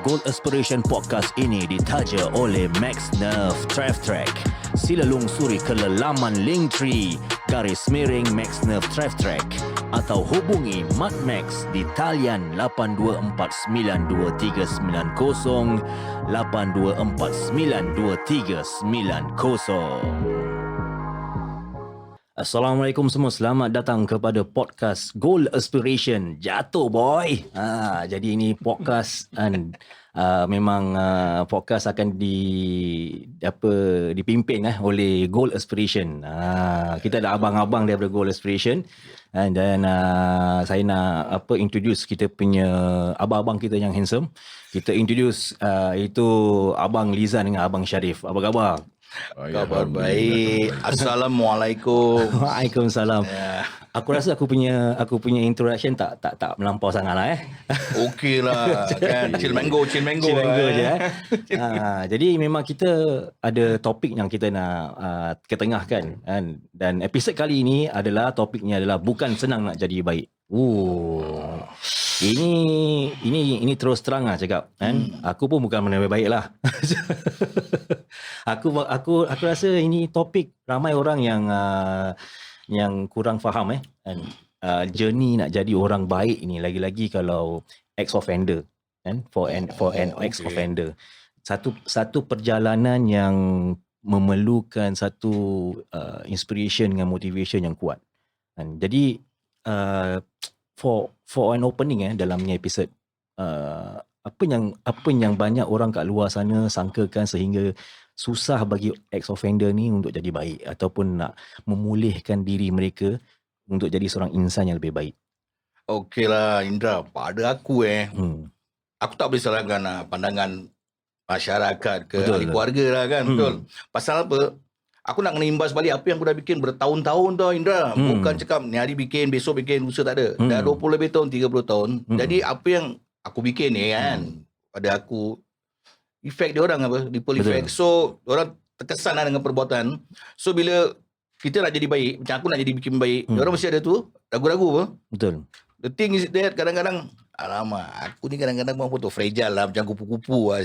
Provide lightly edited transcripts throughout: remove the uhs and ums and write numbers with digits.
Gold Aspiration Podcast ini ditaja oleh Max Nerve Trav Track. Sila lungsuri ke laman Linktree /Max Nerve Trav Track atau hubungi Mat Max di talian 82492390 82492390. Assalamualaikum semua, selamat datang kepada podcast Goal Aspiration. Jatuh boy. Jadi ini podcast memang podcast akan dipimpin oleh Goal Aspiration. Kita ada abang-abang daripada Goal Aspiration. Dan saya nak introduce kita punya abang-abang kita yang handsome. Kita introduce itu Abang Lizan dengan Abang Syarif. Apa khabar? Kabar baik. Assalamualaikum. Waalaikumsalam. Aku rasa aku punya introduction tak melampau sangat lah Okey lah kan. Chill mango je Jadi memang kita ada topik yang kita nak ketengahkan kan. Dan episod kali ini adalah topiknya adalah bukan senang nak jadi baik. Ini terus terang lah cakap kan. Aku pun bukan mana baik lah. Aku rasa ini topik ramai orang yang kurang faham kan. Journey nak jadi orang baik ni, lagi-lagi kalau ex-offender kan, for an ex-offender. Satu perjalanan yang memerlukan satu inspiration dengan motivation yang kuat kan. Jadi for an opening dalam ni episod, apa yang banyak orang kat luar sana sangkakan sehingga susah bagi ex-offender ni untuk jadi baik ataupun nak memulihkan diri mereka untuk jadi seorang insan yang lebih baik. Okeylah Indra, pada aku aku tak boleh salahkan pandangan masyarakat ke ahli keluarga lah kan. Betul. Pasal apa? Aku nak kena imbas balik apa yang aku dah bikin bertahun-tahun tau Indra. Bukan cakap ni hari bikin, besok bikin, lusa tak ada. Dah 20 lebih tahun, 30 tahun. Jadi apa yang aku bikin ni kan, pada aku, efek dia orang ripple effect. So orang terkesan dengan perbuatan. So bila kita nak jadi baik, macam aku nak jadi bikin baik, orang mesti ada tu ragu-ragu apa. Betul. The thing is that kadang-kadang, alamak, aku ni kadang-kadang pun fragile lah, macam kupu-kupu lah.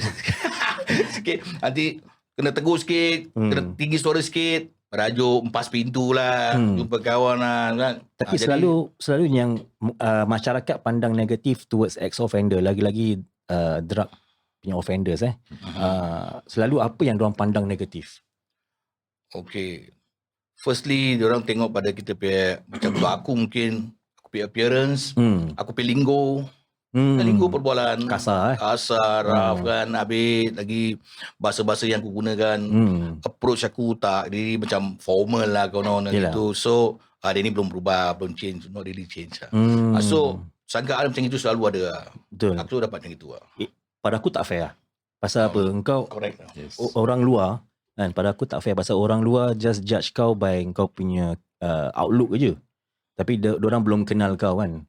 Sikit nanti kena tegur sikit, kena tinggi suara sikit, merajuk, empas pintu lah, jumpa kawan lah kan. Tapi selalu yang masyarakat pandang negatif towards ex-offender, lagi-lagi drug punya offenders selalu apa yang diorang pandang negatif? Okay, firstly diorang tengok pada kita punya, macam untuk aku mungkin aku punya appearance, aku punya linggo, linggo perbualan kasar rough kan, habis lagi bahasa-bahasa yang aku gunakan, approach aku tak jadi macam formal lah kawan-kawan gitu. So dia ni belum berubah, belum change, not really change lah. So sangkaan macam itu selalu ada lah. Betul. Aku dapat macam itu lah. Pada aku tak fair. Pasal apa? Engkau correct. Orang luar kan, pada aku tak fair pasal orang luar just judge kau by kau punya outlook je. Tapi diorang belum kenal kau kan.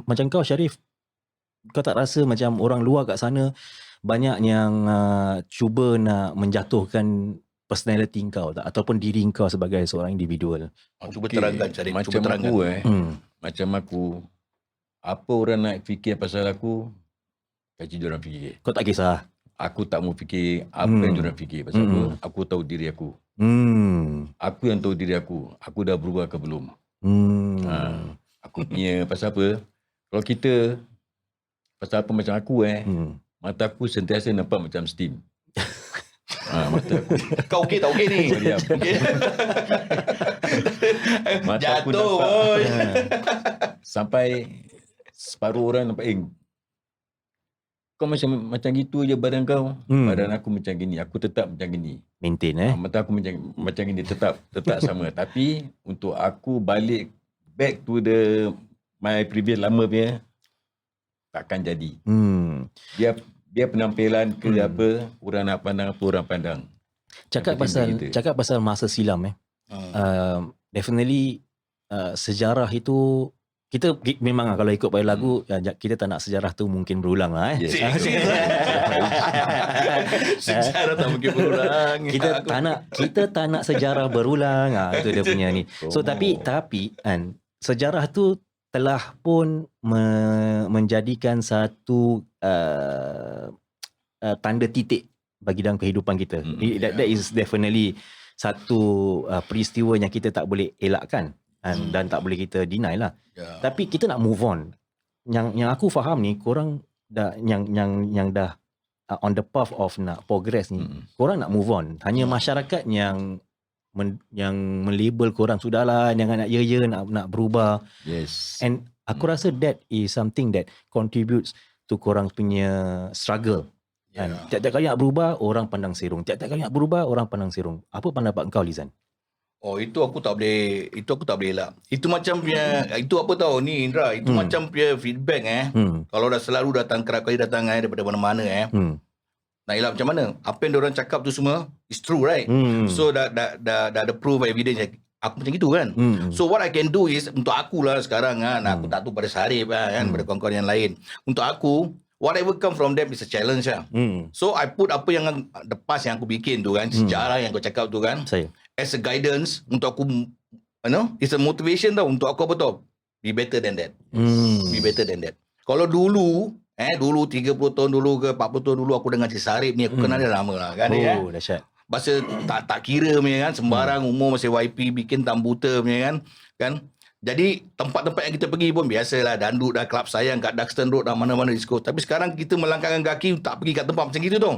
Macam kau Syarif, kau tak rasa macam orang luar kat sana banyak yang cuba nak menjatuhkan personality kau tak, ataupun diri kau sebagai seorang individual? Cuba terangkan Syarif. Macam macam aku, apa orang nak fikir pasal aku, kaji diorang fikir. Kau tak kisah? Aku tak mau fikir apa yang diorang fikir. Pasal apa? Aku tahu diri aku. Aku yang tahu diri aku. Aku dah berubah ke belum? Aku punya pasal apa? Kalau kita pasal apa macam aku mata aku sentiasa nampak macam steam. Mata aku. Kau okey tak okey ni? Okay. Mata aku jatuh nampak sampai separuh orang nampak kau macam gitu je badan kau. Badan aku macam gini, aku tetap macam gini. Maintain mata aku macam gini, tetap sama. Tapi untuk aku balik back to my previous lama punya, takkan jadi. Dia penampilan ke apa, orang nak pandang apa orang pandang. Cakap pasal masa silam definitely sejarah itu kita memang kalau ikut pada lagu kita tak nak sejarah tu mungkin berulang lah sejarah tak mungkin berulang. kita tak nak sejarah berulang itu dia punya ni. So tapi kan sejarah tu telah pun menjadikan satu tanda titik bagi dalam kehidupan kita. That is definitely satu peristiwa yang kita tak boleh elakkan dan tak boleh kita deny lah. Tapi kita nak move on. Yang aku faham ni, korang dah yang dah on the path of nak progress ni, korang nak move on. Hanya masyarakat yang melabel korang, sudahlah, jangan nak nak berubah. Yes. And aku rasa that is something that contributes to korang punya struggle. Tiap-tiap kali nak berubah, orang pandang serong. Tiap-tiap kali nak berubah, orang pandang serong. Apa pendapat kau, Lizan? Oh, itu aku tak boleh elak. Itu macam punya, itu apa tahu ni Indra, itu macam punya feedback Kalau dah selalu datang, kerap kali datang daripada mana-mana nak elak macam mana? Apa yang diorang cakap tu semua is true, right? So dah ada proof evidence aku macam gitu kan. So what I can do is, untuk aku lah sekarang aku tak tahu pada Sarip pada kawan-kawan yang lain. Untuk aku, whatever come from them is a challenge lah. So I put apa yang the past yang aku bikin tu kan, sejarah yang kau cakap tu kan, as a guidance untuk aku, it's a motivation tau untuk aku, apa tau, be better than that. Be better than that. Kalau dulu 30 tahun dulu ke 40 tahun dulu aku dengan Cik Sarip ni, aku kenal dia lama lah kan. Dahsyat. Masa tak kira punya kan, sembarang umur masih YP, bikin tambuta punya kan. Jadi tempat-tempat yang kita pergi pun biasalah, dandut dah, Club Sayang kat Duxton Road dah, mana-mana disco. Tapi sekarang kita melangkahkan kaki, tak pergi kat tempat macam gitu tu.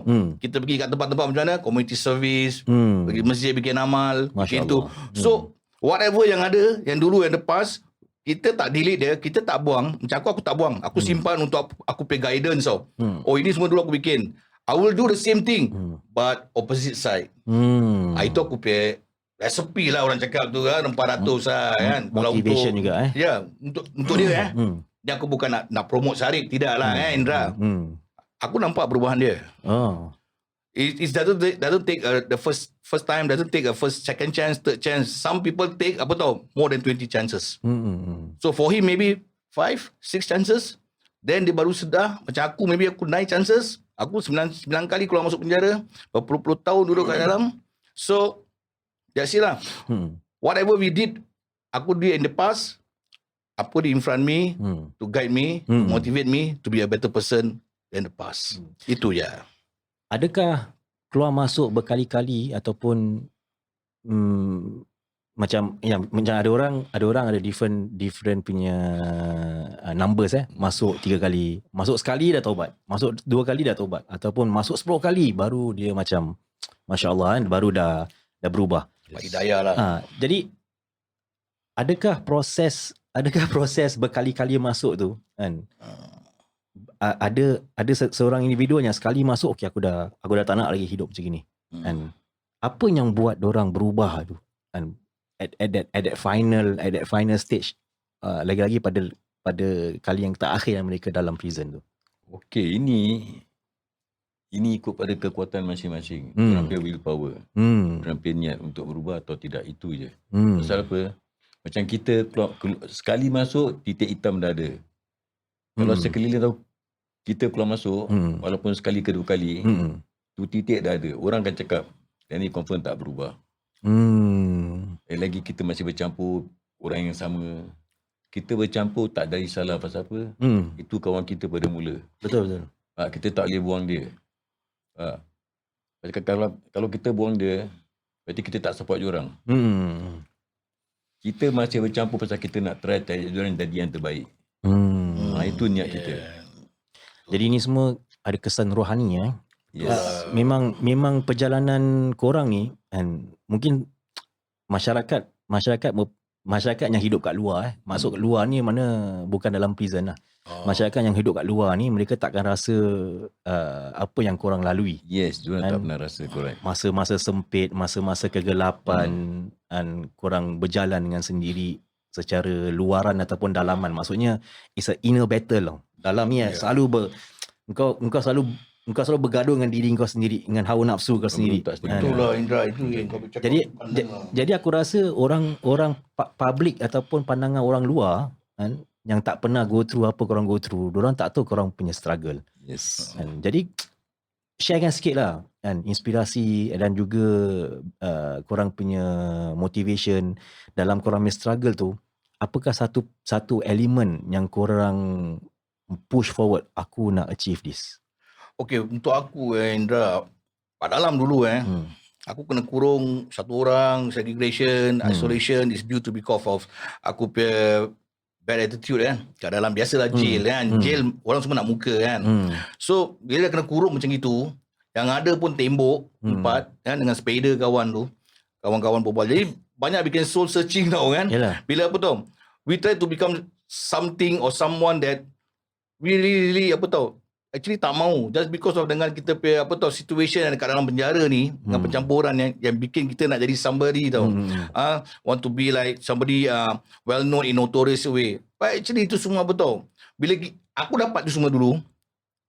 Kita pergi kat tempat-tempat macam mana, community service, pergi masjid bikin amal, bikin tu. So whatever yang ada, yang dulu, yang the past, kita tak delete dia, kita tak buang. Macam aku tak buang. Aku simpan untuk aku pay guidance tau. Oh, ini semua dulu aku bikin. I will do the same thing, but opposite side. Itu aku pay recipe lah, orang cakap tu kan, 400 lah kan. Motivation untuk, juga ya, untuk dia Dia aku bukan nak promote Sarip, tidak lah Indra. Aku nampak perubahan dia. It doesn't take the first time, doesn't take a first, second chance, third chance. Some people take apa tau, more than 20 chances. So for him maybe 5, 6 chances. Then dia baru sedar. Macam aku, maybe aku 9 chances. Aku 9 kali keluar masuk penjara, berpuluh-puluh tahun duduk kat dalam. So that's it lah. Whatever we did, aku did in the past, I put it in front me to guide me, to motivate me to be a better person than the past. Itu ya. Adakah keluar masuk berkali-kali ataupun macam ada orang ada different punya numbers masuk 3 kali, masuk sekali dah taubat, masuk 2 kali dah taubat, ataupun masuk 10 kali baru dia macam masya-Allah kan, baru dah berubah. Hidayah lah. Jadi adakah proses berkali-kali masuk tu kan? Ada seorang individu yang sekali masuk, okey, aku dah tak nak lagi hidup macam gini. And apa yang buat dorang berubah tu? And at that final stage, lagi-lagi pada kali yang terakhir yang mereka dalam prison tu. Okey, ini ikut pada kekuatan masing-masing. Orang punya willpower. Orang punya niat untuk berubah atau tidak, itu je. Pasal apa? Macam kita sekali masuk, titik hitam dah ada. Kalau sekeliling tahu kita keluar masuk, walaupun sekali ke 2 kali, tu titik dah ada. Orang akan cakap, yang ni confirm tak berubah. Lagi kita masih bercampur orang yang sama. Kita bercampur tak dari salah pasal apa. Itu kawan kita pada mula. Betul. Kita tak boleh buang dia. Kalau kita buang dia, berarti kita tak support diorang. Kita masih bercampur pasal kita nak try diorang jadi yang terbaik. Itu niat kita. Jadi ini semua ada kesan rohani Yes. Memang perjalanan korang ni, and mungkin masyarakat yang hidup kat luar masuk kat luar ni, mana bukan dalam prison lah. Masyarakat yang hidup kat luar ni, mereka takkan rasa apa yang korang lalui. Yes, diorang tak pernah rasa, correct. Masa-masa sempit, masa-masa kegelapan, dan korang berjalan dengan sendiri secara luaran ataupun dalaman. Maksudnya it's a inner battle lah. Dalam ni selalu engkau selalu bergaduh dengan diri kau sendiri, dengan hawa nafsu kau sendiri. Itulah Indra, itu yang kau bercakap. Jadi aku rasa orang public ataupun pandangan orang luar kan, yang tak pernah go through apa korang go through, diorang tak tahu korang punya struggle. Yes. Jadi sharekan sikit lah kan, inspirasi dan juga korang punya motivation dalam korang punya struggle tu. apakah satu elemen yang korang push forward, aku nak achieve this? Okay, untuk aku Indra, kat dalam dulu aku kena kurung satu orang, segregation, isolation is due to because of aku punya bad attitude kat dalam. Biasalah jail jail orang semua nak muka So bila kena kurung macam itu, yang ada pun tembok 4 dengan spider kawan-kawan berbual. Jadi banyak bikin soul searching tau kan. Yalah. Bila apa tau, we try to become something or someone that really apa tau, actually tak mau, just because of dengan kita punya apa tau situation yang dekat dalam penjara ni, dengan pencampuran yang bikin kita nak jadi somebody tau. Want to be like somebody well known in notorious way. But actually itu semua apa tau, bila aku dapat tu semua dulu,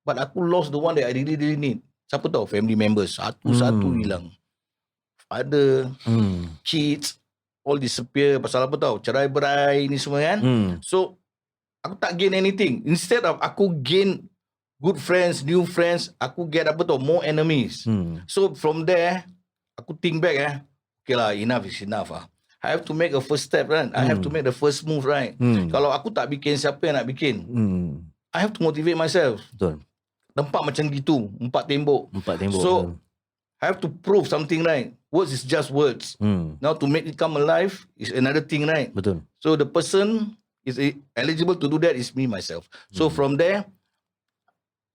but aku lost the one that I really need. Siapa tau? Family members satu-satu hilang. Father, kids all disappear. Pasal apa tau? Cerai-berai ni semua kan. So aku tak gain anything. Instead of aku gain good friends, new friends, aku get apa tau, more enemies. So from there aku think back okay lah, enough is enough I have to make a first step kan. I have to make the first move right. Kalau aku tak bikin, siapa yang nak bikin? I have to motivate myself. Betul. Tempat macam gitu, 4 tembok. So I have to prove something right. Words is just words. Now to make it come alive is another thing right. Betul. So the person is eligible to do that is me myself. So from there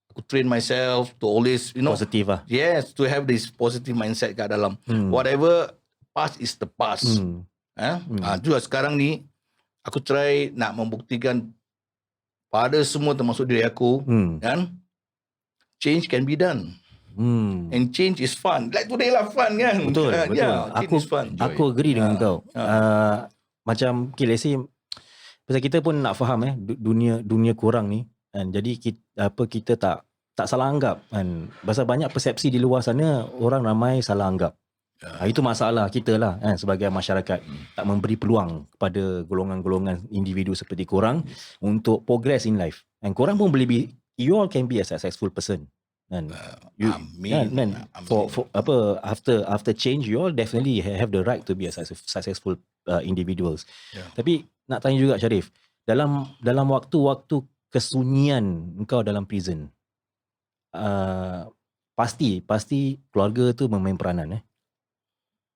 aku train myself to always Positif lah. Yes, to have this positive mindset kat dalam. Whatever past is the past. Juga sekarang ni aku try nak membuktikan pada semua termasuk diri aku kan, change can be done. And change is fun. Like today lah fun kan. Betul. Change is fun. Aku agree dengan kau. Macam okay, let's say pasal kita pun nak faham dunia korang ni kan. Jadi kita tak salah anggap kan. Pasal banyak persepsi di luar sana, orang ramai salah anggap. Itu masalah kita lah sebagai masyarakat, tak memberi peluang kepada golongan-golongan individu seperti korang untuk progress in life. And korang pun boleh you all can be a successful person. And for after change, you all definitely have the right to be a successful individuals. Tapi nak tanya juga Sharif, dalam waktu-waktu kesunyian engkau dalam prison, pasti keluarga tu memain peranan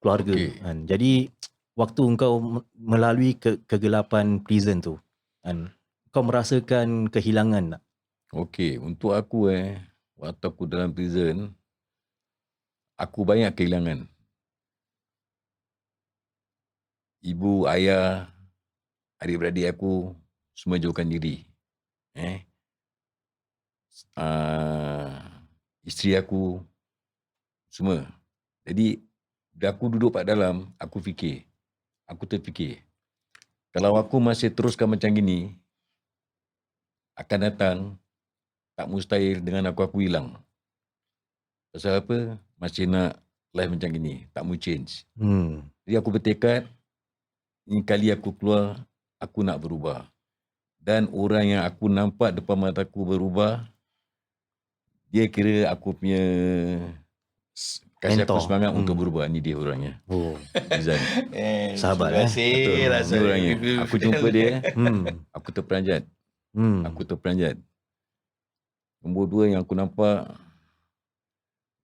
keluarga kan. Jadi waktu engkau melalui kegelapan prison tu kan, kau merasakan kehilangan tak? Okey, untuk aku waktu aku dalam prison, aku banyak kehilangan. Ibu, ayah, adik-beradik aku semua jauhkan diri. Isteri aku semua. Jadi bila aku duduk kat dalam, aku terfikir, kalau aku masih teruskan macam gini, akan datang tak mustahil dengan aku hilang. Pasal apa? Masih nak life macam gini, tak mau change. Jadi aku bertekad, ini kali aku keluar, aku nak berubah. Dan orang yang aku nampak depan mata aku berubah, dia kira aku punya kasih aku semangat untuk berubah. Ni dia orangnya. Izan. Sahabat Betul. Ni orangnya. Aku jumpa dia, aku terperanjat. Nombor 2 yang aku nampak,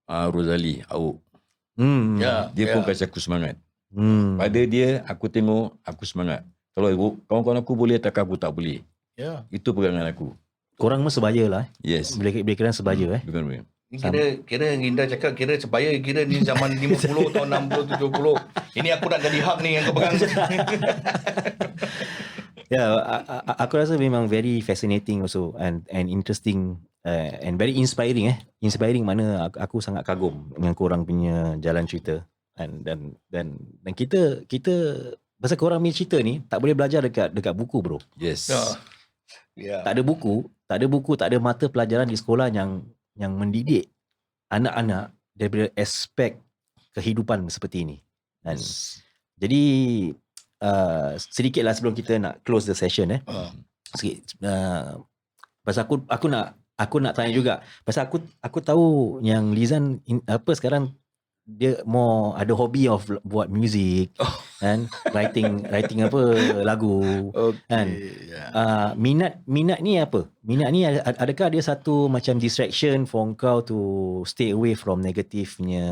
Rozali, Auk. Dia pun kasih aku semangat. Pada dia, aku tengok, aku semangat. Kalau kawan-kawan aku boleh, takkan aku tak boleh. Itu pegangan aku. Korang pun sebaya lah. Yes. Boleh kira sebaya Bukan. Kira Indra cakap kira sebaya, kira ni zaman 50 tahun 60 70. Ini aku nak jadi hub ni yang kau pegang. Aku rasa memang very fascinating also and interesting and very inspiring inspiring, mana aku sangat kagum dengan korang punya jalan cerita dan kita pasal korang punya cerita ni tak boleh belajar dekat buku bro. Yes. Tak ada buku, tak ada mata pelajaran di sekolah yang mendidik anak-anak daripada aspek kehidupan seperti ini. Dan jadi sedikitlah sebelum kita nak close the session sikit, pasal aku nak tanya juga, pasal aku tahu yang Lizan sekarang dia more ada hobi of buat music kan, writing apa lagu kan. Minat ni apa? Minat ni adakah dia satu macam distraction for kau to stay away from negatifnya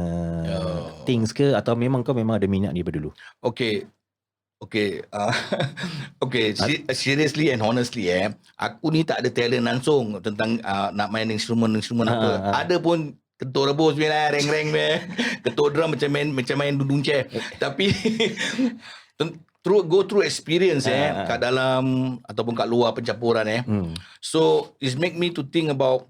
things ke, atau memang kau memang ada minat ni daripada dulu? Okay, seriously and honestly aku ni tak ada talent langsung tentang nak main instrumen apa. Ada pun ketua rebus punya reng-reng punya. Ketua drum macam main dudung chair. Tapi go through experience kat dalam ataupun kat luar pencampuran So it make me to think about,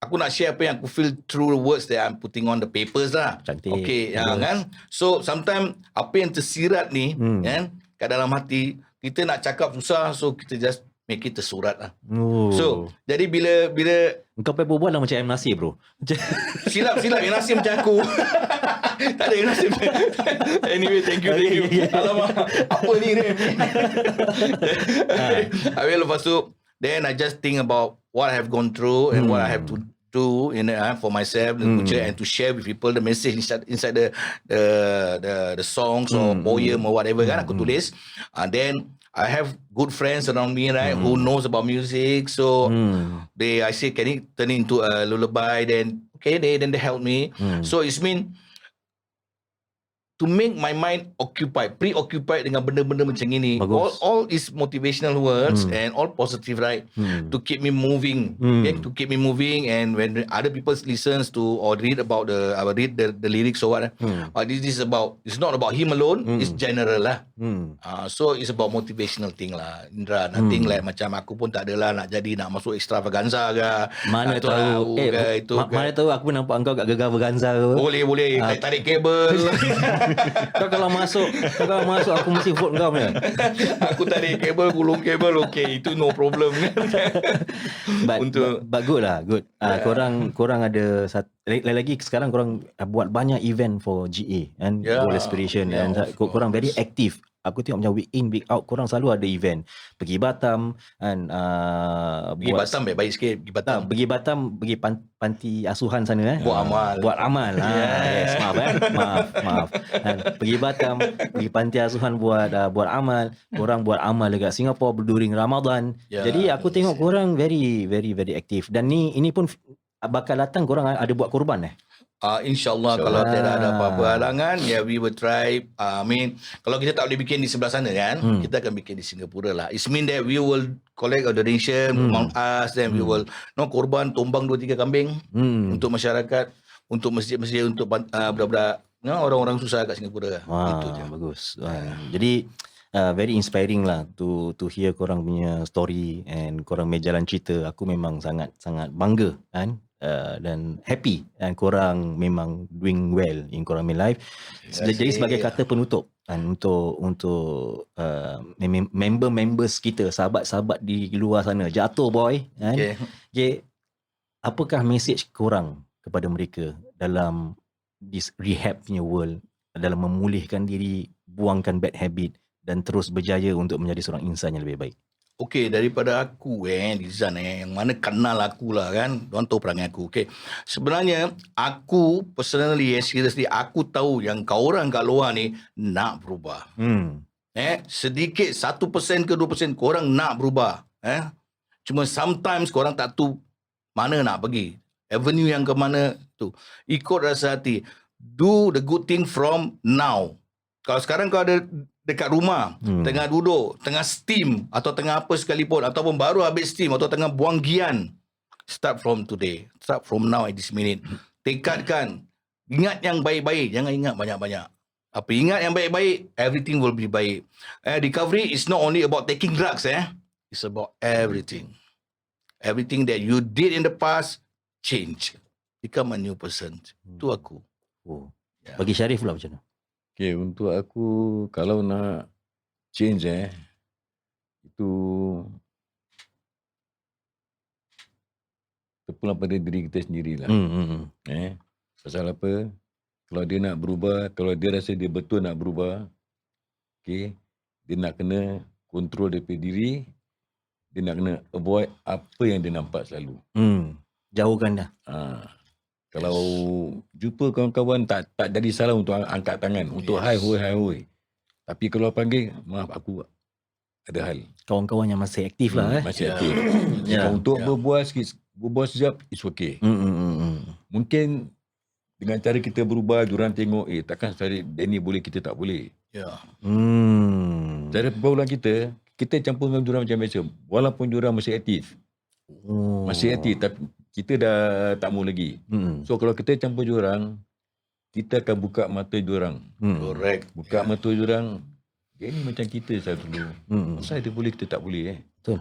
aku nak share apa yang aku feel through the words that I'm putting on the papers lah. Cantik. Okay, kan? So sometimes apa yang tersirat ni kan kat dalam hati, kita nak cakap susah, so kita just make it tersurat lah. So jadi bila kau berbual lah macam M. Nasir, bro. silap M. Nasir macam aku. Tak ada M. Nasir. Anyway, thank you. Alamak, apa ni Rem? Habis lepas tu, then I just think about what I have gone through and what I have to do for myself in the future, and to share with people the message inside the songs or poem or whatever kan aku tulis. Then I have good friends around me, right, who knows about music. So I say, can it turn into a lullaby? Then they help me. So it's mean to make my mind preoccupied dengan benda-benda macam ini. All is motivational words and all positive, right? To keep me moving, to keep me moving. And when other people listens to or read about the lyrics or what, this is about, it's not about him alone, it's general lah. So it's about motivational thing lah, Indra. Nothing like macam aku pun tak adalah nak masuk extravaganza ke. Mana tahu mana tahu aku nampak engkau kat Gegar Verganza ke. Boleh tarik kabel. Kau kalau masuk aku mesti vote kau punya. Aku tarik kabel, gulung kabel, okay, itu no problem. But good lah, good. Korang ada lagi sekarang korang buat banyak event for GA and Goal Aspiration, and korang very active. Aku tengok macam week in week out korang selalu ada event. Pergi Batam and Batam baik sikit. Pergi Batam, pergi panti asuhan sana buat amal. Yes, maaf. Pergi Batam, pergi panti asuhan buat amal. Korang buat amal dekat Singapore during Ramadan. Jadi aku tengok korang very very very aktif. Dan ini pun bakal datang korang ada buat korban InsyaAllah kalau tidak ada apa-apa halangan, we will try. Kalau kita tak boleh bikin di sebelah sana kan, kita akan bikin di Singapura lah. It mean that we will collect a donation among us, then we will korban, tumbang 2-3 kambing untuk masyarakat, untuk masjid-masjid, untuk budak-budak orang-orang susah kat Singapura. Itu je. Bagus. Jadi very inspiring lah to hear korang punya story and korang punya jalan cerita. Aku memang sangat bangga kan. Dan happy, dan korang memang doing well in korang punya life. Jadi sebagai kata penutup untuk members kita, sahabat-sahabat di luar sana, jatuh boy kan. Okay. Apakah message korang kepada mereka dalam this rehab punya world, dalam memulihkan diri, buangkan bad habit dan terus berjaya untuk menjadi seorang insan yang lebih baik? Okay, daripada aku Nizan yang mana kenal aku lah kan, diorang tahu perangai aku. Okay, sebenarnya aku personally seriously aku tahu yang kau orang kat luar ni nak berubah. Sedikit 1% ke 2% korang nak berubah. Cuma sometimes korang tak tahu mana nak pergi, avenue yang ke mana tu. Ikut rasa hati. Do the good thing from now. Kalau sekarang kau ada dekat rumah, tengah duduk, tengah steam atau tengah apa sekalipun, ataupun baru habis steam atau tengah buang gian, start from today. Start from now at this minute. Tekadkan. Ingat yang baik-baik. Jangan ingat banyak-banyak. Apa ingat yang baik-baik, everything will be baik. Recovery is not only about taking drugs. It's about everything. Everything that you did in the past, change. Become a new person. Itu aku. Bagi Syarif pula macam mana? Okay, untuk aku kalau nak change itu terpulang pada diri kita sendirilah. Pasal apa? Kalau dia nak berubah, kalau dia rasa dia betul nak berubah, okay, dia nak kena kontrol daripada diri, dia nak kena avoid apa yang dia nampak selalu. Jauhkan dah. Kalau jumpa kawan-kawan tak jadi salah untuk angkat tangan, untuk hai hoi. Tapi kalau panggil, maaf aku ada hal. Kawan-kawan yang masih aktif lah. Masih aktif. Untuk berbual sekejap, it's okay. Mungkin dengan cara kita berubah, diorang tengok, takkan Danny boleh, kita tak boleh. Cara pergaulan kita campur dengan diorang macam biasa. Walaupun diorang masih aktif. Masih aktif, tapi kita dah tak mau lagi. So kalau kita campur diorang, kita akan buka mata diorang. Correct. Buka mata diorang, dia ni macam kita saya dulu. Masa dia boleh, kita tak boleh. Betul.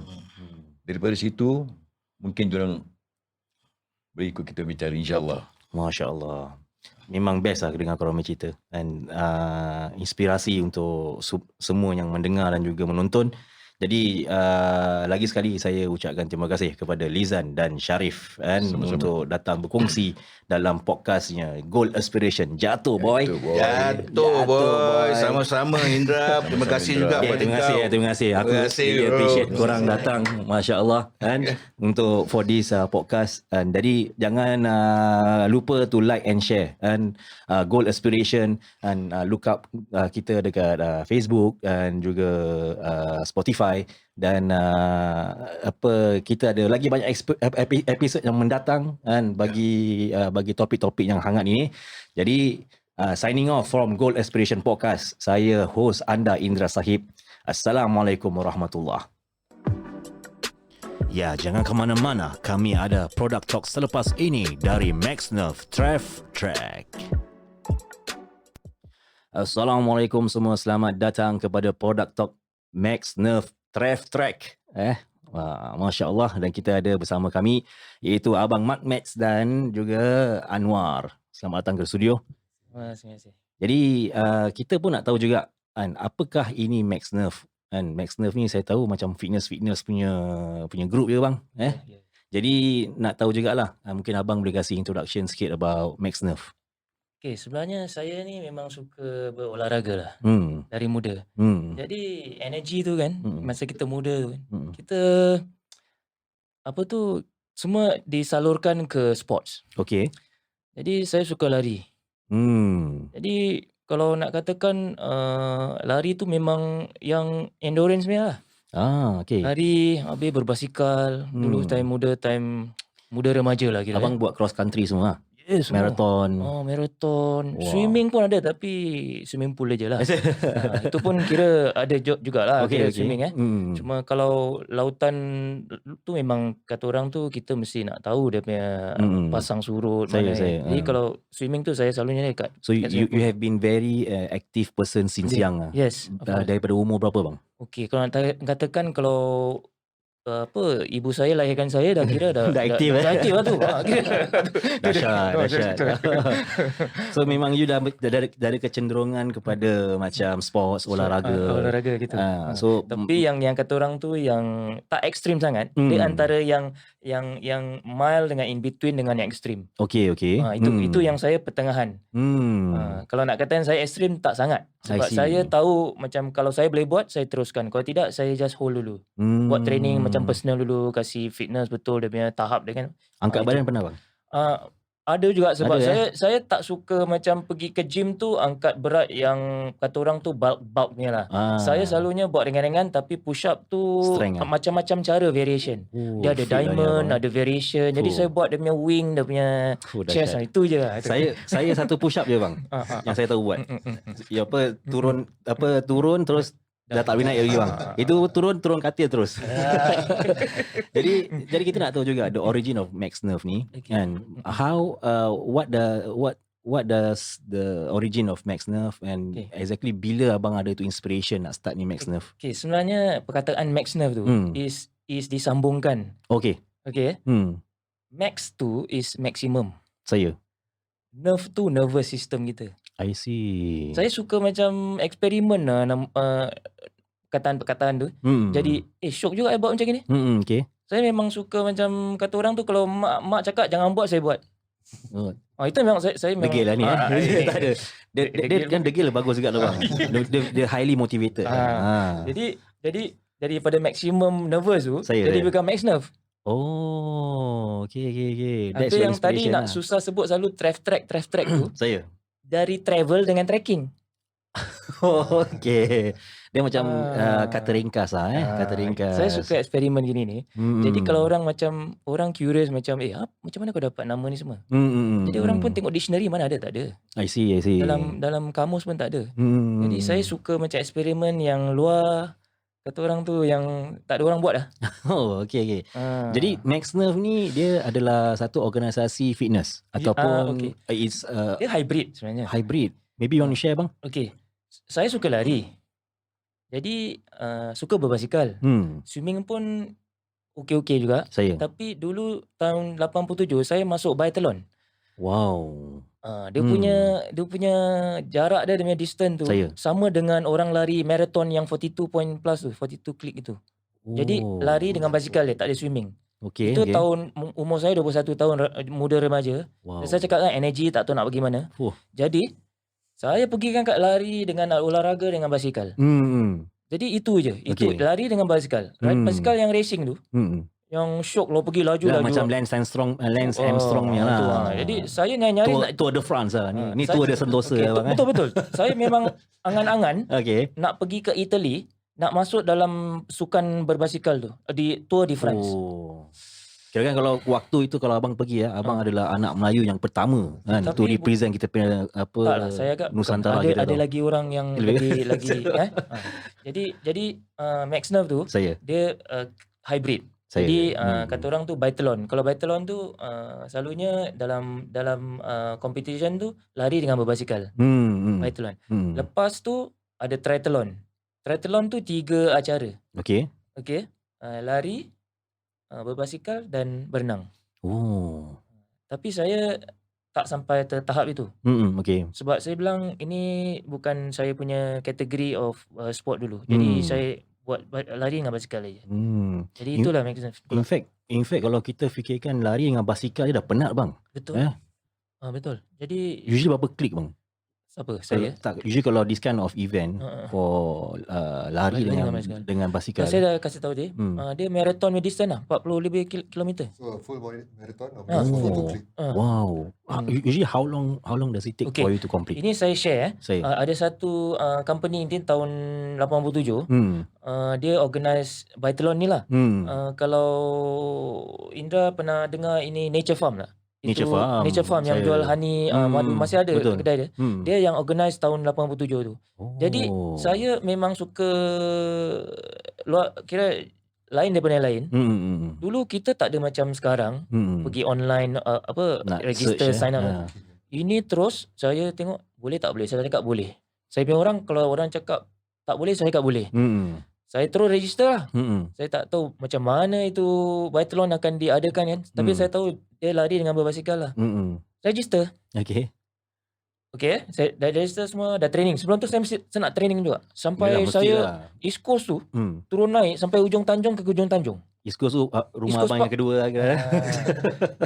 Daripada situ, mungkin diorang boleh ikut kita bicara, insyaAllah. Masya Allah. Memang best lah dengar korang cerita. Dan inspirasi untuk semua yang mendengar dan juga menonton. Jadi lagi sekali saya ucapkan terima kasih kepada Lizan dan Sharif untuk datang berkongsi dalam podcastnya Goal Aspiration. Jatuh boy. Jatuh boy. Sama-sama Indra. Terima kasih juga pada kau. Terima kasih. Aku really appreciate korang datang. Masya Allah. Untuk for this podcast. Jadi jangan lupa to like and share. Goal Aspiration. Look up kita dekat Facebook dan juga Spotify. Dan kita ada lagi banyak episod yang mendatang bagi topik-topik yang hangat ini. Jadi signing off from Goal Aspiration Podcast. Saya host anda Indra Sahib. Assalamualaikum warahmatullahi. Ya, jangan ke mana-mana. Kami ada Product Talk selepas ini dari MaxNerve Trev Track. Assalamualaikum semua. Selamat datang kepada Product Talk MaxNerve Trev Track. Masya Allah. Dan kita ada bersama kami iaitu Abang Mat Mats dan juga Anwar. Selamat datang ke studio. Terima kasih. Jadi kita pun nak tahu juga apakah ini MaxNerve. MaxNerve ni saya tahu macam fitness punya group je bang. Jadi nak tahu jugalah. Mungkin abang boleh kasih introduction sikit about MaxNerve. Okay, sebenarnya saya ni memang suka berolahraga lah. Dari muda. Jadi energi tu kan, masa kita muda tu kan, kita semua disalurkan ke sports. Okay. Jadi saya suka lari. Jadi kalau nak katakan lari tu memang yang endurance punya lah. Okay. Lari, habis berbasikal. Dulu time muda remaja lah kira. Abang buat cross country semua? Yes, marathon. Marathon. Wow. Swimming pun ada tapi swimming pool aja lah. Itu pun kira ada jugalah kira swimming Cuma kalau lautan tu memang kata orang tu kita mesti nak tahu dia punya pasang surut mana. Jadi kalau swimming tu saya selalunya dekat. So you have been very active person since young lah. Yes. Daripada umur berapa bang? Okey, kalau nak katakan kalau ibu saya lahirkan saya dah kira dah aktif dah aktif lah tu. Dahsyat. So memang you dah ada kecenderungan kepada macam sports, olahraga gitu. Tapi yang kata orang tu yang tak ekstrim sangat, dia antara yang mild dengan in between dengan yang ekstrim. Okay. Itu yang saya pertengahan. Kalau nak katakan saya ekstrim tak sangat. Sebab saya tahu macam kalau saya boleh buat saya teruskan. Kalau tidak saya just hold dulu. Buat training macam personal dulu, kasih fitness betul dia punya tahap dia kan. Angkat badan pernah bang? Ada juga sebab saya tak suka macam pergi ke gym tu angkat berat yang kata orang tu bulk-bulknya lah. Saya selalunya buat ringan-ringan tapi push up tu macam-macam cara variation. Dia ada diamond, ada variation. Jadi saya buat dia punya wing, dia punya chest itu je lah. Saya satu push up je bang. Yang saya tahu buat. Turun terus dah tak boleh naik lagi bang. Itu turun katil terus. Jadi kita nak tahu juga the origin of MaxNerve ni and how what does the origin of MaxNerve and exactly bila abang ada tu inspiration nak start ni MaxNerve. Okay, sebenarnya perkataan MaxNerve tu is disambungkan. Okay. Max tu is maximum. Saya. Nerve tu nervous system kita. I see. Saya suka macam eksperimen lah perkataan-perkataan tu. Jadi syok juga buat macam ni. Okay. Saya memang suka macam kata orang tu kalau mak cakap jangan buat saya buat. Itu memang saya memang degil lah ni tak ada. Dia kan degil bagus juga tu bang. Dia highly motivated. Jadi daripada maximum nervous tu jadi become MaxNerve. Oh, okay. That's Itu your yang tadi inspiration nak susah sebut selalu track tu. Saya. Dari travel dengan trekking. Oh, okay. Dia macam kata ringkas kata ringkas. Saya suka eksperimen gini ni. Jadi kalau orang curious macam macam mana kau dapat nama ni semua? Jadi orang pun tengok dictionary mana ada, tak ada. I see. Dalam kamus pun tak ada. Jadi saya suka macam eksperimen yang luar, kata orang tu yang tak ada orang buat lah. Oh, okay. Jadi Max Nerve ni dia adalah satu organisasi fitness ataupun dia hybrid sebenarnya. Hybrid. Maybe you want to share bang? Okay. Saya suka lari. Jadi suka berbasikal. Swimming pun okey juga. Saya. Tapi dulu tahun 87 saya masuk biathlon. Wow. Dia punya jarak dia punya distance tu sama dengan orang lari marathon yang 42 point plus tu, 42 klik itu. Jadi lari dengan basikal dia, tak ada swimming. Itu tahun umur saya 21 tahun, muda remaja. Saya cakap kan energy tak tahu nak pergi mana. Jadi saya pergikan kat lari dengan olahraga dengan basikal. Jadi itu je. Itu lari dengan basikal. Basikal yang racing tu. Yang syok lo pergi laju. Macam Lance Armstrong ni lah. Jadi saya nyari Tour de France lah. Ni Tour de Sentosa. Betul. Saya memang angan-angan nak pergi ke Italy, nak masuk dalam sukan berbasikal tu, di Tour de France. Kira kan kalau waktu itu kalau abang pergi abang adalah anak Melayu yang pertama kan, to represent kita punya saya agak Nusantara. Ada lagi orang yang lagi Jadi Max Nerve tu dia hybrid. Jadi kata orang tu biathlon. Kalau biathlon tu selalunya dalam competition tu lari dengan berbasikal. Biathlon. Lepas tu ada triathlon. Triathlon tu 3 acara. Okey. Lari, berbasikal dan berenang. Tapi saya tak sampai tahap itu. Sebab saya bilang ini bukan saya punya kategori of sport dulu. Jadi saya buat lari dengan basikal aja. Jadi itulah in fact kalau kita fikirkan lari dengan basikal dia dah penat bang. Betul. Betul. Jadi usually berapa klik bang? Siapa? Saya? Usually kalau this kind of event for lari dengan basikal. Saya dah kasih tahu dia. Dia marathon distance lah, 40 lebih kilometer. So full marathon or full klik? Wow. Usually how long does it take for you to complete? Ini saya share. Ada satu company ni tahun 87. Dia organize biathlon ni lah. Kalau Indra pernah dengar ini Nature Farm tak? Nature Farm yang jual honey, masih ada kedai dia. Dia yang organize tahun 87 tu. Jadi saya memang suka kira lain daripada yang lain. Dulu kita tak ada macam sekarang pergi online register sign up. Ini terus saya tengok boleh tak boleh. Saya cakap boleh. Saya punya orang kalau orang cakap tak boleh, saya cakap boleh. Saya terus register lah. Saya tak tahu macam mana itu biathlon akan diadakan kan. Tapi saya tahu dia lari dengan berbasikal lah. Register. Saya dah register semua, dah training. Sebelum tu saya nak training juga. Sampai saya East Coast tu turun naik sampai ujung Tanjung ke ujung Tanjung. East Coast tu rumah abang yang kedua kan.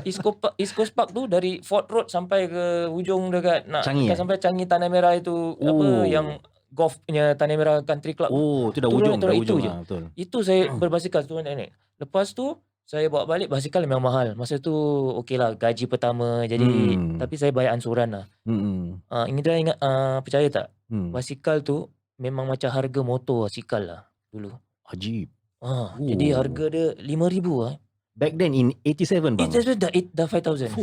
East Coast Park tu dari Fort Road sampai ke ujung dekat Changi, sampai Changi Tanah Merah itu yang golf punya Tanah Merah Country Club. Itu dah ujung je. Betul. Itu saya berbasikal turun naik. Lepas tu saya bawa balik basikal memang mahal. Masa tu okeylah gaji pertama jadi tapi saya bayar ansuran lah. Indra ingat percaya tak? Basikal tu memang macam harga motor basikal lah dulu. Ajib. Jadi harga dia 5,000 lah. Back then in 87 bang. 87 dah 5,000.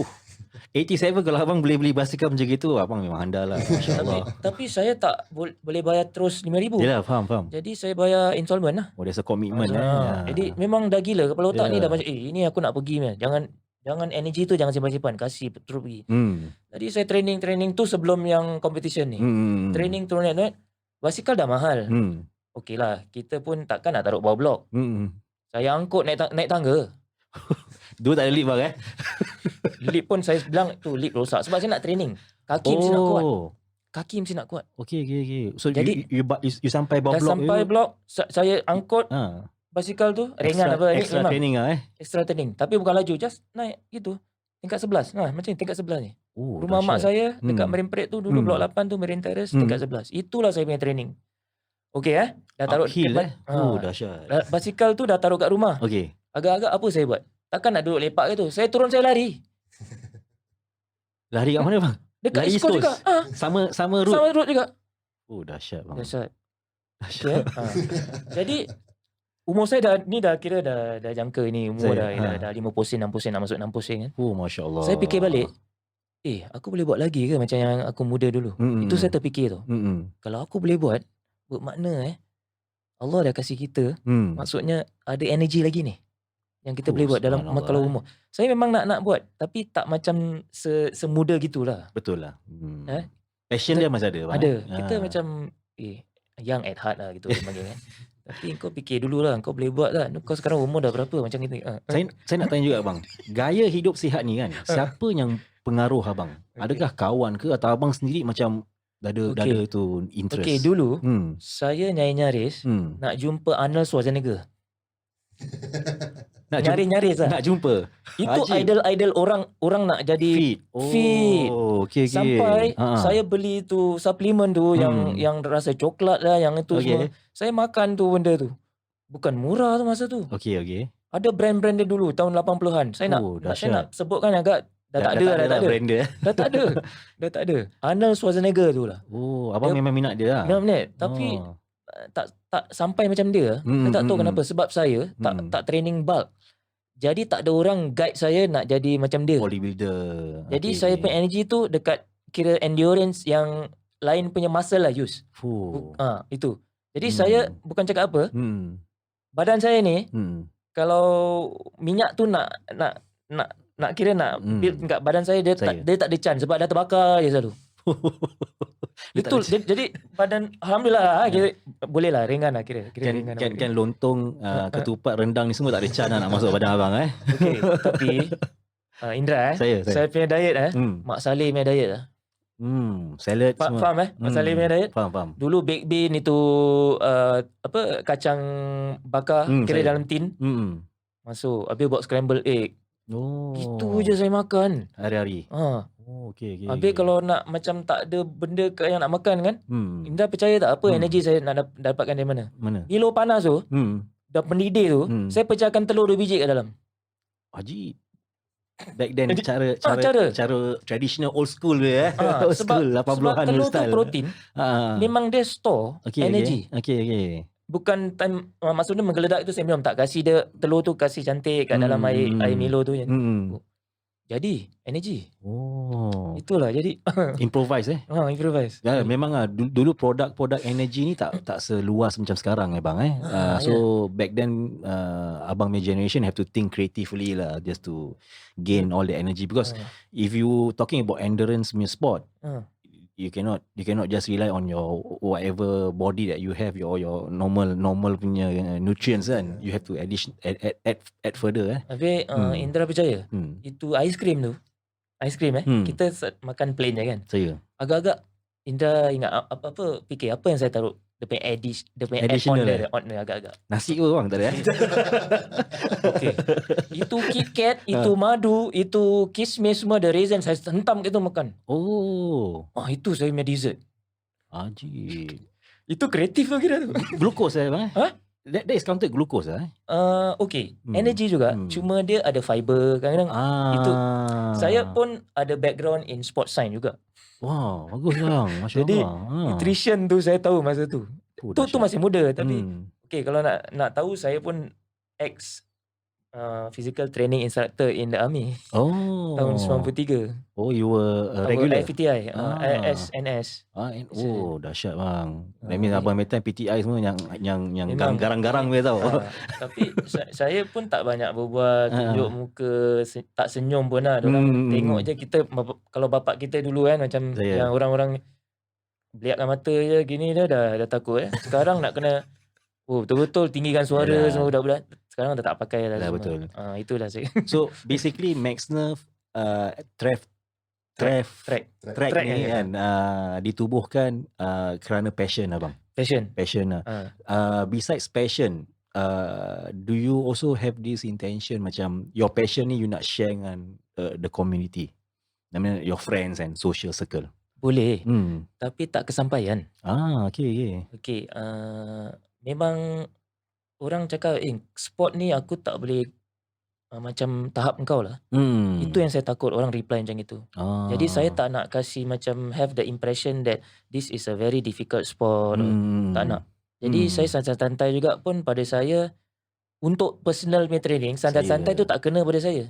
87 kalau abang boleh beli basikal macam gitu, abang memang handal lah. Masya-Allah. Tapi saya tak boleh bayar terus 5,000. Yalah, faham. Jadi saya bayar installment lah. There's a commitment Jadi memang dah gila kepala otak ni dah macam ini aku nak pergi ni. Jangan energy tu jangan simpan-simpan, kasih terus pergi. Jadi saya training tu sebelum yang competition ni. Training turun naik. Basikal dah mahal. Okeylah, kita pun takkan nak taruh bawah blok. Saya angkut naik tangga. Dua tak ada lift bang Lift pun saya bilang tu lift rosak sebab saya nak training. Kaki mesti nak kuat. Kaki mesti nak kuat. Okay. So jadi you sampai bawah blok. Dah sampai blok saya angkut basikal tu ringan extra training extra training. Tapi bukan laju, just naik gitu. Tingkat 11. Macam ni tingkat 11 ni. Rumah mak saya dekat Marine Parade tu dulu blok 8 tu Marine Terrace tingkat 11. Itulah saya punya training. Dah taruh uphill dahsyat. Basikal tu dah taruh kat rumah. Okey. Agak-agak apa saya buat? Takkan nak duduk lepak ke tu. Saya turun, saya lari. Lari kat mana bang? Dekat Lari East Coast juga. Sama route. Sama route juga. Oh dahsyat bang. Dahsyat. Okay, Jadi umur saya dah kira dah jangka ni. Umur dah 5 pusing, 6 pusing, nak masuk 6 pusing kan. Oh Masya Allah. Saya fikir balik, aku boleh buat lagi ke macam yang aku muda dulu? Itu saya terfikir tu. Kalau aku boleh buat, bermakna Allah dah kasih kita, maksudnya ada energi lagi ni yang kita boleh buat dalam kalau umur. Saya memang nak buat, tapi tak macam semuda gitulah. Betul lah. Passion dia masih ada. Ada. Kita macam young at heart lah gitu panggil kan. Tapi kau fikir dululah, kau boleh buat lah. Kau sekarang umur dah berapa macam gitu. Saya nak tanya juga bang, gaya hidup sihat ni kan, siapa yang pengaruh abang? Adakah kawan ke atau abang sendiri macam dah ada tu interest? Okay, dulu saya nyari-nyaris nak jumpa Arnold Schwarzenegger. Nyaris lah. Nak jumpa. Itu idol orang nak jadi fit. Okay. Sampai saya beli tu suplemen tu yang rasa coklat lah, yang itu semua. Saya makan tu benda tu. Bukan murah tu masa tu. Okay. Ada brand-brand dia dulu tahun 80-an. Saya nak sebutkan agak dah tak ada. Dah tak ada. Arnold Schwarzenegger tu lah. Oh, abang memang minat dia lah. Minat. Tapi tak sampai macam dia. Saya tak tahu kenapa. Sebab saya tak training bulk. Jadi tak ada orang guide saya nak jadi macam dia. Bodybuilder. Jadi saya punya energy tu dekat kira endurance yang lain punya muscle lah use. Itu. Jadi saya bukan cakap apa. Badan saya ni kalau minyak tu nak kira nak build kat badan saya, dia tak ada chance sebab dah terbakar je selalu. Betul. Jadi badan alhamdulillah boleh lah ringan lah kira ringan. Kan lontong, ketupat, rendang ni semua tak ada chance lah nak masuk badan abang Okey, tapi Indra saya punya diet Mak Saleh punya diet lah. Salad semua. Faham Mak Saleh punya diet? Faham. Dulu baked bean itu kacang bakar kira dalam tin. Masuk, habis buat scramble egg. Itu je saya makan hari-hari. Okay. Habis kalau nak macam tak ada benda yang nak makan kan, Indra percaya tak apa energi saya nak dapatkan dari mana? Kilo panas tu, dah mendidih tu, saya pecahkan telur 2 biji kat dalam. Haji. Back then cara traditional old school dia old school 80-an telur style. Tu protein. Memang dia store energy. Okay. Bukan time maksudnya menggeledak itu saya minum, tak kasih dia telur tu, kasih cantik kat dalam air Milo tu. Jadi energy. Itulah jadi improvise improvise. Memang dulu produk energy ni tak seluas macam sekarang bang so back then abang punya generation have to think creatively lah just to gain all the energy, because if you talking about endurance punya sport, you cannot just rely on your whatever body that you have, your normal punya nutrients kan. You have to add further Habis Indra percaya itu ice cream kita makan plain je kan. Saya agak-agak Indra ingat apa fikir apa yang saya taruh dia punya additional on dia agak-agak. Nasi pun bang tak ada Okay. Itu KitKat, itu madu, itu kismis semua, ada raisin, saya hentam gitu makan. Itu saya punya dessert. Haji. Itu kreatif lah kira tu. Glucose bang That is counted glucose Okay. Energy juga. Cuma dia ada fiber kadang-kadang. Itu. Saya pun ada background in sport science juga. Wow, bagus bang. Masya Jadi Allah. nutrition tu saya tahu masa tu. Tu masih muda tapi okay, kalau nak tahu saya pun ex physical training instructor in the army. Tahun 93. You were regular FPTI, SNS. Dahsyat bang. I mean abang metan PTI semua yang garang-garang dia tahu. Tapi saya pun tak banyak berbual, tunjuk muka, tak senyum pun lah. Diorang tengok je kita, kalau bapak kita dulu kan macam yang orang-orang beliakkan mata je gini dah takut Sekarang nak kena betul-betul tinggikan suara semua budak-budak. Sekarang dah tak pakai lah. Betul. Itulah saya. So basically Max Nerve track ni kan ditubuhkan kerana passion abang. Passion besides passion, do you also have this intention macam your passion ni you nak share dengan the community, I mean your friends and social circle? Boleh. Tapi tak kesampaian. Okay. Memang orang cakap sport ni aku tak boleh macam tahap engkau lah. Itu yang saya takut orang reply macam itu. Jadi saya tak nak kasih macam have the impression that this is a very difficult sport. Tak nak. Jadi saya santai-santai juga pun pada saya untuk personal training, santai-santai tu tak kena pada saya.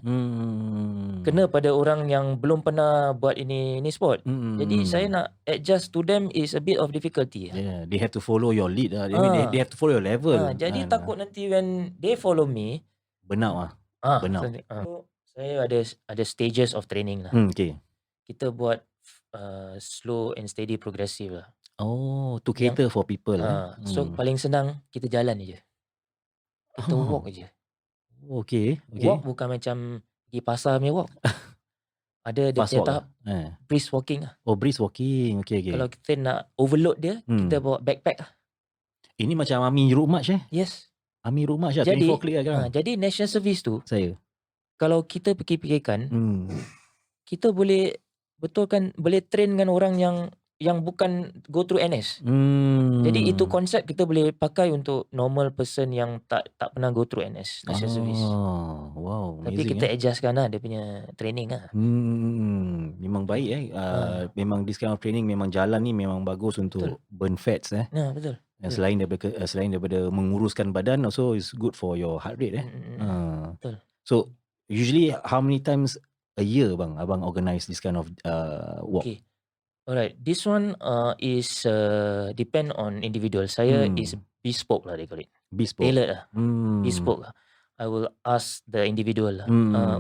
Kena pada orang yang belum pernah buat ini sport. Jadi saya nak adjust to them is a bit of difficulty. Yeah, they have to follow your lead. I mean, they have to follow your level. Jadi takut nanti when they follow me, burnout burnout. So, saya ada stages of training lah. Okay. Kita buat slow and steady progressive lah. Oh, to cater for people. So paling senang kita jalan je. Kita walk je. Okay. Walk bukan macam pergi pasar punya walk. Ada dia punya tahap brisk walking lah. Oh, brisk walking. Okay. Kalau kita nak overload dia, kita bawa backpack lah. Ini macam Army Road March Yes. Army Road March lah. Jadi, 24 klik kan? jadi national service tu, saya. Kalau kita fikir-fikirkan, kita boleh betulkan, boleh train dengan orang yang bukan go through NS. Jadi itu konsep kita boleh pakai untuk normal person yang tak pernah go through NS, national service. Wow, tapi amazing, kita adjustkan lah dia punya training lah. Memang baik memang this kind of training, memang jalan ni memang bagus untuk burn fats Betul. Selain daripada menguruskan badan, also is good for your heart rate Betul. So usually how many times a year abang organize this kind of walk? Okay. Alright, this one is depend on individual. Saya is bespoke lah, they call it. Bespoke. Tailored lah. Bespoke lah. I will ask the individual lah.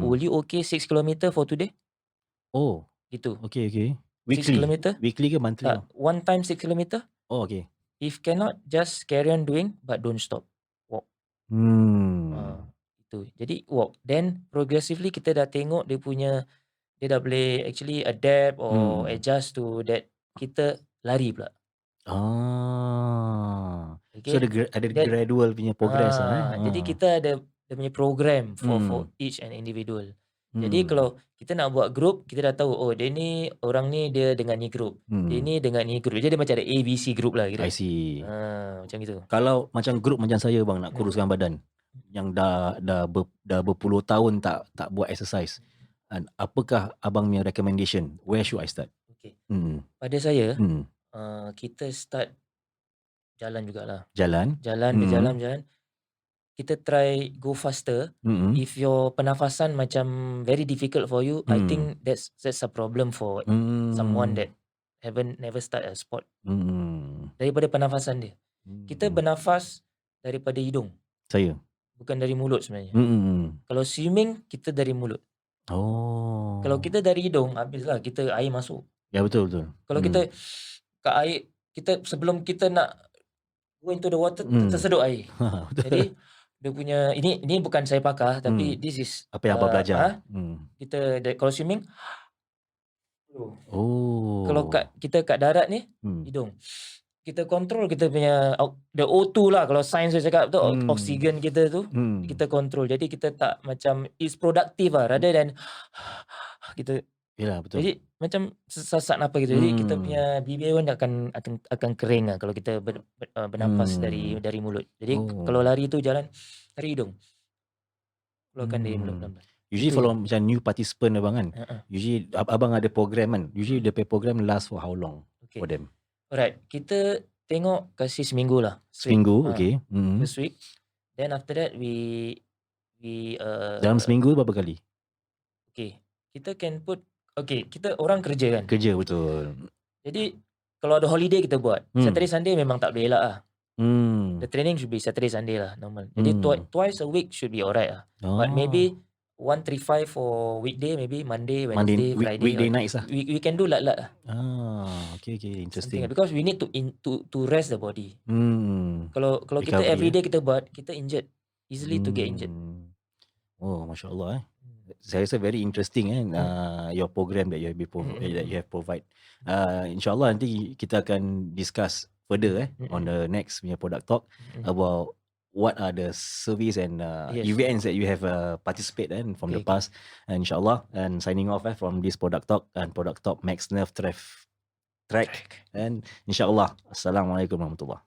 Will you okay 6 km for today? Oh, gitu. Okay. 6 km? Weekly ke monthly? One time 6 km. Oh, okay. If cannot, just carry on doing, but don't stop. Walk. Itu. Jadi walk. Then progressively kita dah tengok dia dah boleh actually adapt or adjust to that, kita lari pula. Okay. So ada gradual punya progress Jadi kita ada dia punya program for each and individual. Jadi kalau kita nak buat group, kita dah tahu dia ni, orang ni dia dengan ni group. Dia ni dengan ni group. Jadi macam ada ABC group lah kira. I see. Macam gitu. Kalau macam group macam saya nak kuruskan badan, yang dah berpuluh tahun tak buat exercise, apakah abang punya recommendation? Where should I start? Okay. Pada saya, kita start jalan jugalah. Jalan. Kita try go faster. If your pernafasan macam very difficult for you, I think that's a problem for someone that never start a sport. Daripada pernafasan dia. Kita bernafas daripada hidung. Saya. Bukan dari mulut sebenarnya. Kalau swimming, kita dari mulut. Kalau kita dari hidung, habislah kita air masuk. Ya, betul. Kalau kita kat air, kita sebelum kita nak go into the water, tersedut air. Jadi dia punya ini bukan saya pakar, tapi this is apa yang abang belajar. Kita kalau swimming, kalau kita kat darat ni, hidung. Kita kontrol kita punya the O2 lah, kalau sains saya cakap tu, oksigen kita tu kita kontrol. Jadi kita tak macam is productive lah, rather than kita. Yalah, betul. Jadi macam sesak apa gitu. Jadi kita punya bibir pun akan kering lah kalau kita bernafas dari mulut. Jadi kalau lari tu jalan dari hidung. Keluarkan dari mulut. Usually kalau macam new participant abang kan, usually abang ada program kan. Usually the program last for how long for them? Alright, kita tengok kasih seminggu lah. Seminggu, okay. First week. Then after that we dalam seminggu berapa kali? Okay, kita can put. Okay, kita orang kerja kan? Kerja, betul. Jadi, kalau ada holiday kita buat. Saturday, Sunday memang tak boleh lah. The training should be Saturday, Sunday lah, normal. Jadi, twice a week should be alright lah. But maybe 135 for weekday, maybe Monday, Wednesday, Friday. Weekday nights lah. We can do lat-lat lah. Okay, interesting. Because we need to rest the body. Kalau kita everyday kita buat, kita injured. Easily to get injured. Oh, Masya Allah Saya rasa very interesting your program that you have provide. InsyaAllah nanti kita akan discuss further on the next punya product talk about what are the service and events that you have participated in from the past. And InsyaAllah, and signing off from this product talk and product talk Max Nerve Track. And InsyaAllah, Assalamualaikum warahmatullahi